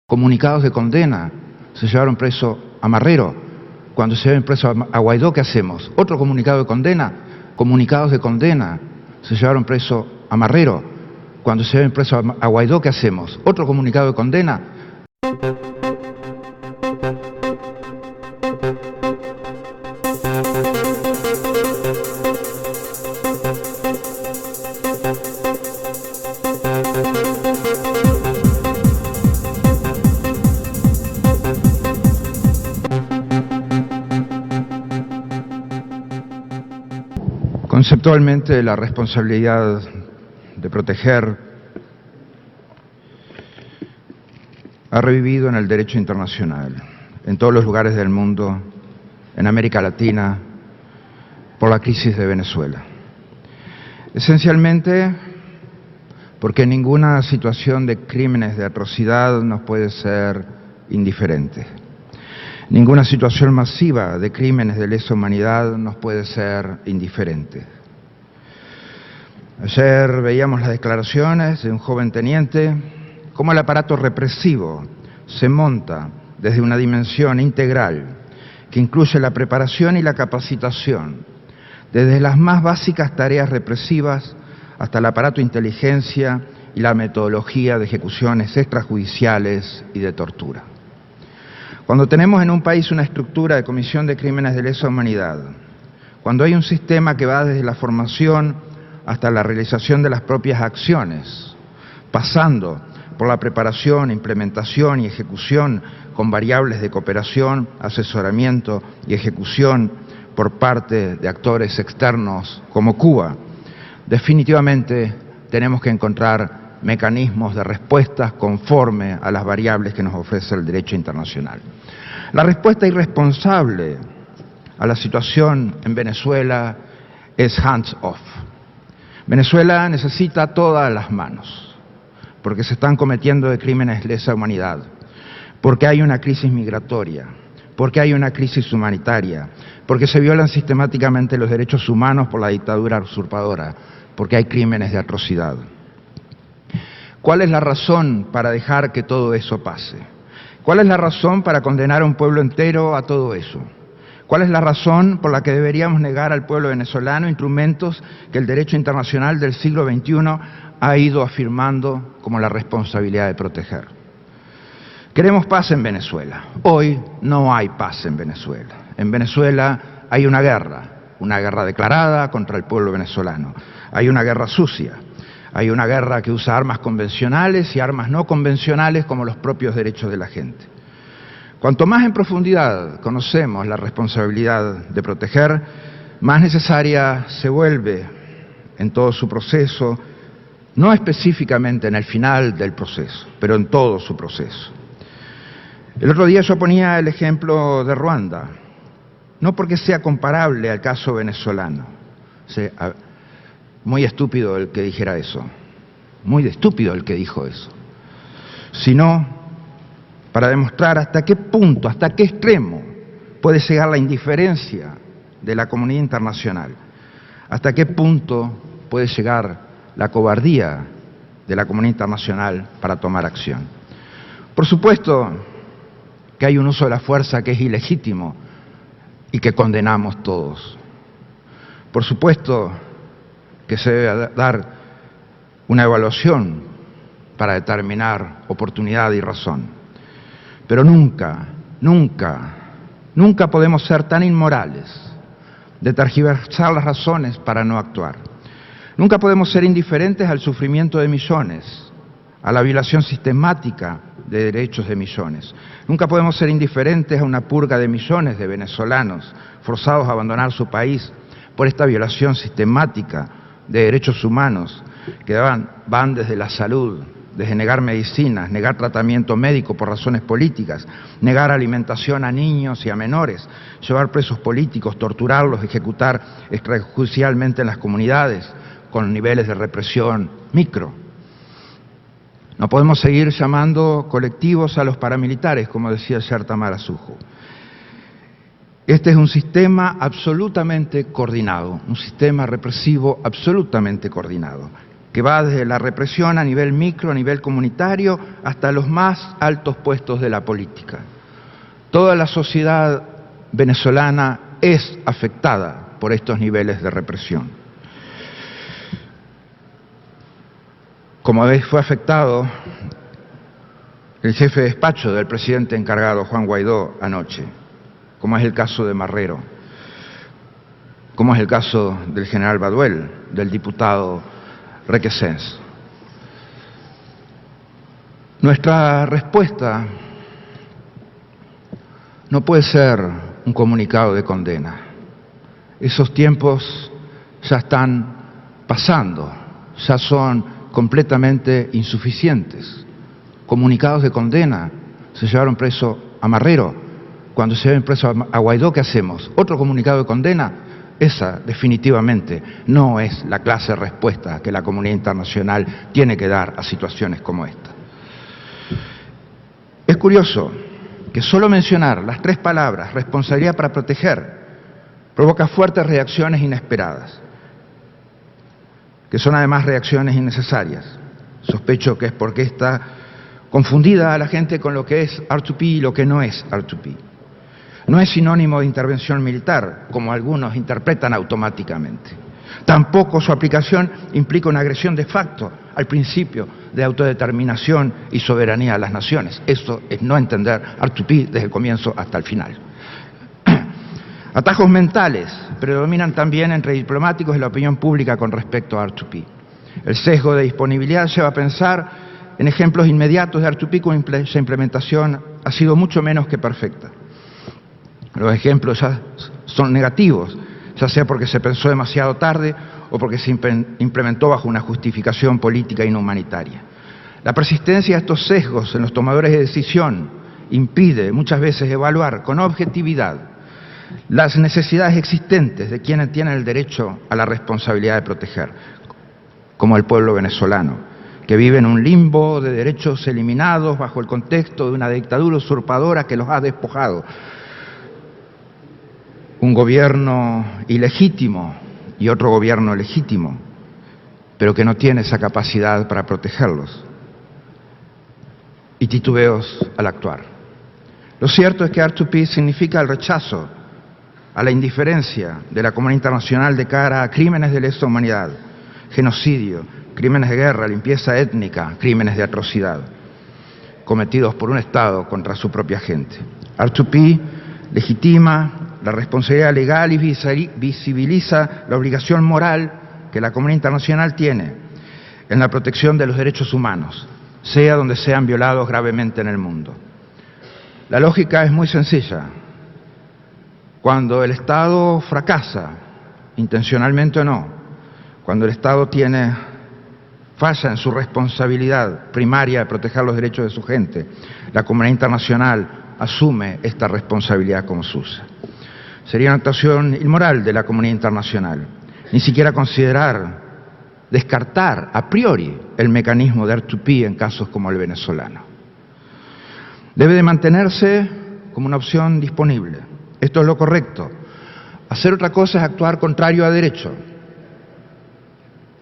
Comunicados de condena. Se llevaron preso a Marrero. Cuando se lleven preso a Guaidó, ¿qué hacemos? Otro comunicado de condena. Comunicados de condena. Se llevaron preso a Marrero. Cuando se lleven preso a Guaidó, ¿qué hacemos? Otro comunicado de condena. Conceptualmente, la responsabilidad de proteger ha revivido en el derecho internacional, en todos los lugares del mundo, en América Latina, por la crisis de Venezuela. Esencialmente porque ninguna situación de crímenes de atrocidad nos puede ser indiferente. Ninguna situación masiva de crímenes de lesa humanidad nos puede ser indiferente. Ayer veíamos las declaraciones de un joven teniente, cómo el aparato represivo se monta desde una dimensión integral que incluye la preparación y la capacitación, desde las más básicas tareas represivas hasta el aparato de inteligencia y la metodología de ejecuciones extrajudiciales y de tortura. Cuando tenemos en un país una estructura de comisión de crímenes de lesa humanidad, cuando hay un sistema que va desde la formación hasta la realización de las propias acciones, pasando por la preparación, implementación y ejecución con variables de cooperación, asesoramiento y ejecución por parte de actores externos como Cuba, definitivamente tenemos que encontrar mecanismos de respuestas conforme a las variables que nos ofrece el derecho internacional. La respuesta irresponsable a la situación en Venezuela es hands off. Venezuela necesita todas las manos, porque se están cometiendo de crímenes de lesa humanidad, porque hay una crisis migratoria, porque hay una crisis humanitaria, porque se violan sistemáticamente los derechos humanos por la dictadura usurpadora, porque hay crímenes de atrocidad. ¿Cuál es la razón para dejar que todo eso pase? ¿Cuál es la razón para condenar a un pueblo entero a todo eso? ¿Cuál es la razón por la que deberíamos negar al pueblo venezolano instrumentos que el derecho internacional del siglo XXI ha ido afirmando como la responsabilidad de proteger? Queremos paz en Venezuela. Hoy no hay paz en Venezuela. En Venezuela hay una guerra declarada contra el pueblo venezolano. Hay una guerra sucia. Hay una guerra que usa armas convencionales y armas no convencionales como los propios derechos de la gente. Cuanto más en profundidad conocemos la responsabilidad de proteger, más necesaria se vuelve en todo su proceso, no específicamente en el final del proceso, pero en todo su proceso. El otro día yo ponía el ejemplo de Ruanda, no porque sea comparable al caso venezolano. Muy estúpido el que dijera eso, muy estúpido el que dijo eso, sino para demostrar hasta qué punto, hasta qué extremo puede llegar la indiferencia de la comunidad internacional, hasta qué punto puede llegar la cobardía de la comunidad internacional para tomar acción. Por supuesto que hay un uso de la fuerza que es ilegítimo y que condenamos todos. Por supuesto que se debe dar una evaluación para determinar oportunidad y razón. Pero nunca podemos ser tan inmorales de tergiversar las razones para no actuar. Nunca podemos ser indiferentes al sufrimiento de millones, a la violación sistemática de derechos de millones. Nunca podemos ser indiferentes a una purga de millones de venezolanos forzados a abandonar su país por esta violación sistemática de derechos humanos que van desde la salud, desde negar medicinas, negar tratamiento médico por razones políticas, negar alimentación a niños y a menores, llevar presos políticos, torturarlos, ejecutar extrajudicialmente en las comunidades con niveles de represión micro. No podemos seguir llamando colectivos a los paramilitares, como decía ayer Tamara Sujo. Este es un sistema absolutamente coordinado, un sistema represivo absolutamente coordinado, que va desde la represión a nivel micro, a nivel comunitario, hasta los más altos puestos de la política. Toda la sociedad venezolana es afectada por estos niveles de represión. Como fue afectado el jefe de despacho del presidente encargado, Juan Guaidó, anoche, como es el caso de Marrero, como es el caso del general Baduel, del diputado Requesens. Nuestra respuesta no puede ser un comunicado de condena. Esos tiempos ya están pasando, ya son completamente insuficientes. Comunicados de condena, se llevaron preso a Marrero. Cuando se lleven preso a Guaidó, ¿qué hacemos? ¿Otro comunicado de condena? Esa definitivamente no es la clase de respuesta que la comunidad internacional tiene que dar a situaciones como esta. Es curioso que solo mencionar las tres palabras responsabilidad para proteger provoca fuertes reacciones inesperadas, que son además reacciones innecesarias. Sospecho que es porque está confundida a la gente con lo que es R2P y lo que no es R2P. No es sinónimo de intervención militar, como algunos interpretan automáticamente. Tampoco su aplicación implica una agresión de facto al principio de autodeterminación y soberanía de las naciones. Eso es no entender R2P desde el comienzo hasta el final. Atajos mentales predominan también entre diplomáticos y la opinión pública con respecto a R2P. El sesgo de disponibilidad lleva a pensar en ejemplos inmediatos de R2P cuya implementación ha sido mucho menos que perfecta. Los ejemplos ya son negativos, ya sea porque se pensó demasiado tarde o porque se implementó bajo una justificación política inhumanitaria. La persistencia de estos sesgos en los tomadores de decisión impide muchas veces evaluar con objetividad las necesidades existentes de quienes tienen el derecho a la responsabilidad de proteger, como el pueblo venezolano, que vive en un limbo de derechos eliminados bajo el contexto de una dictadura usurpadora que los ha despojado. Un gobierno ilegítimo y otro gobierno legítimo, pero que no tiene esa capacidad para protegerlos. Y titubeos al actuar. Lo cierto es que R2P significa el rechazo a la indiferencia de la comunidad internacional de cara a crímenes de lesa humanidad, genocidio, crímenes de guerra, limpieza étnica, crímenes de atrocidad, cometidos por un Estado contra su propia gente. R2P legitima la responsabilidad legal y visibiliza la obligación moral que la comunidad internacional tiene en la protección de los derechos humanos, sea donde sean violados gravemente en el mundo. La lógica es muy sencilla. Cuando el Estado fracasa, intencionalmente o no, cuando el Estado falla en su responsabilidad primaria de proteger los derechos de su gente, la comunidad internacional asume esta responsabilidad como suya. Sería una actuación inmoral de la comunidad internacional, ni siquiera descartar a priori el mecanismo de R2P en casos como el venezolano. Debe de mantenerse como una opción disponible. Esto es lo correcto. Hacer otra cosa es actuar contrario a derecho.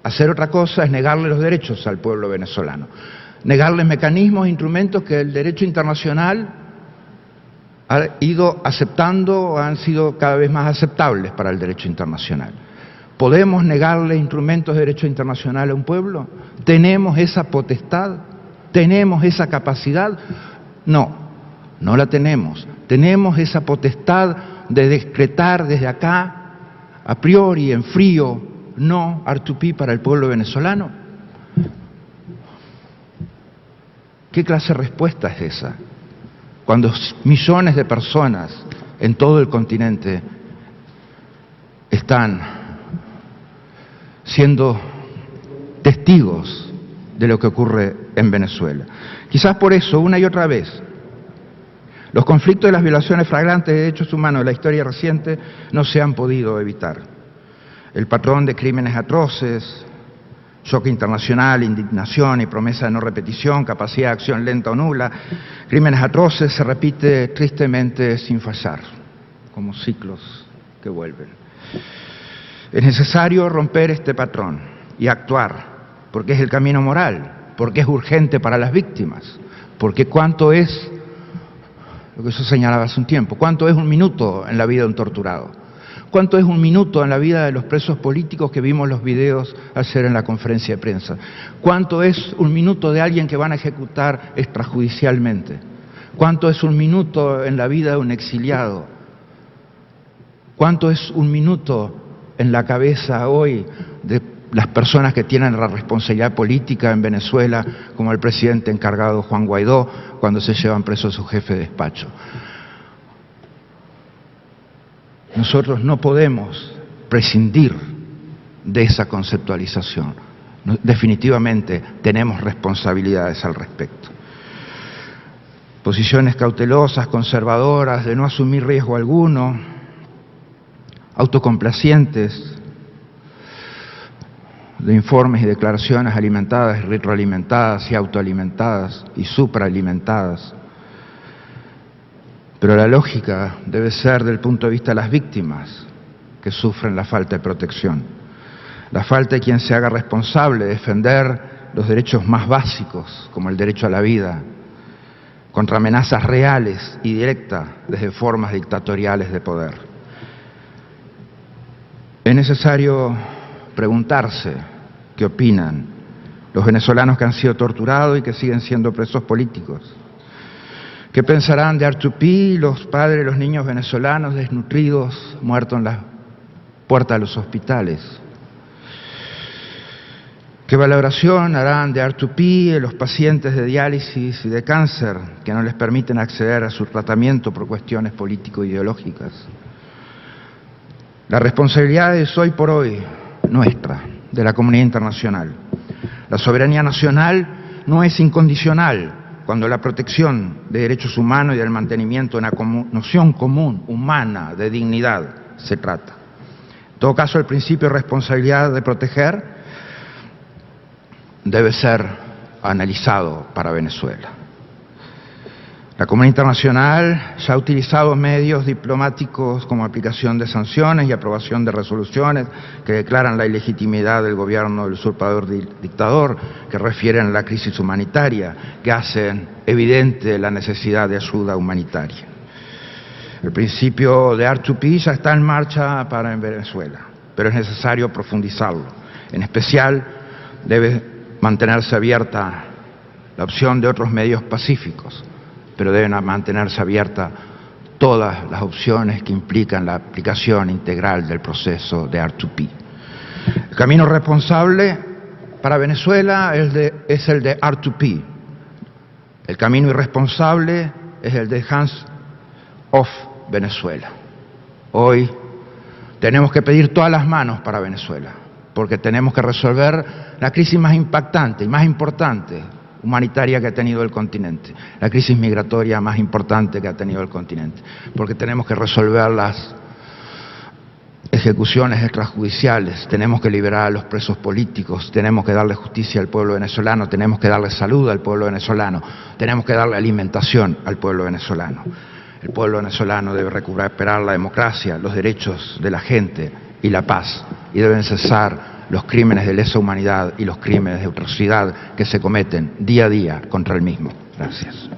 Hacer otra cosa es negarle los derechos al pueblo venezolano. Negarles mecanismos e instrumentos que el derecho internacional ha ido aceptando o han sido cada vez más aceptables para el derecho internacional. ¿Podemos negarle instrumentos de derecho internacional a un pueblo? ¿Tenemos esa potestad? ¿Tenemos esa capacidad? No, no la tenemos. Tenemos esa potestad de decretar desde acá, a priori, en frío, no R2P para el pueblo venezolano. ¿Qué clase de respuesta es esa? Cuando millones de personas en todo el continente están siendo testigos de lo que ocurre en Venezuela. Quizás por eso, una y otra vez, los conflictos y las violaciones flagrantes de derechos humanos de la historia reciente no se han podido evitar. El patrón de crímenes atroces, choque internacional, indignación y promesa de no repetición, capacidad de acción lenta o nula, crímenes atroces se repite tristemente sin fallar, como ciclos que vuelven. Es necesario romper este patrón y actuar porque es el camino moral, porque es urgente para las víctimas, porque cuánto es, lo que yo señalaba hace un tiempo, cuánto es un minuto en la vida de un torturado, cuánto es un minuto en la vida de los presos políticos que vimos los videos ayer en la conferencia de prensa, cuánto es un minuto de alguien que van a ejecutar extrajudicialmente, cuánto es un minuto en la vida de un exiliado, cuánto es un minuto en la cabeza hoy de las personas que tienen la responsabilidad política en Venezuela, como el presidente encargado Juan Guaidó, cuando se llevan preso a su jefe de despacho. Nosotros no podemos prescindir de esa conceptualización. Definitivamente tenemos responsabilidades al respecto. Posiciones cautelosas, conservadoras, de no asumir riesgo alguno, autocomplacientes, de informes y declaraciones alimentadas y retroalimentadas y autoalimentadas y supraalimentadas. Pero la lógica debe ser del punto de vista de las víctimas que sufren la falta de protección, la falta de quien se haga responsable de defender los derechos más básicos, como el derecho a la vida, contra amenazas reales y directas desde formas dictatoriales de poder. Es necesario preguntarse qué opinan los venezolanos que han sido torturados y que siguen siendo presos políticos. ¿Qué pensarán de R2P, los padres de los niños venezolanos desnutridos, muertos en las puertas de los hospitales? ¿Qué valoración harán de R2P de los pacientes de diálisis y de cáncer que no les permiten acceder a su tratamiento por cuestiones político-ideológicas? La responsabilidad es hoy por hoy nuestra, de la comunidad internacional. La soberanía nacional no es incondicional cuando la protección de derechos humanos y del mantenimiento de una noción común, humana, de dignidad, se trata. En todo caso, el principio de responsabilidad de proteger debe ser analizado para Venezuela. La comunidad internacional ya ha utilizado medios diplomáticos como aplicación de sanciones y aprobación de resoluciones que declaran la ilegitimidad del gobierno del usurpador dictador, que refieren a la crisis humanitaria, que hacen evidente la necesidad de ayuda humanitaria. El principio de R2P ya está en marcha para Venezuela, pero es necesario profundizarlo. En especial, debe mantenerse abierta la opción de otros medios pacíficos, pero deben mantenerse abiertas todas las opciones que implican la aplicación integral del proceso de R2P. El camino responsable para Venezuela es el de R2P. El camino irresponsable es el de hands off Venezuela. Hoy tenemos que pedir todas las manos para Venezuela, porque tenemos que resolver la crisis más impactante y más importante humanitaria que ha tenido el continente, la crisis migratoria más importante que ha tenido el continente, porque tenemos que resolver las ejecuciones extrajudiciales, tenemos que liberar a los presos políticos, tenemos que darle justicia al pueblo venezolano, tenemos que darle salud al pueblo venezolano, tenemos que darle alimentación al pueblo venezolano. El pueblo venezolano debe recuperar la democracia, los derechos de la gente y la paz, y deben cesar los crímenes de lesa humanidad y los crímenes de atrocidad que se cometen día a día contra el mismo. Gracias.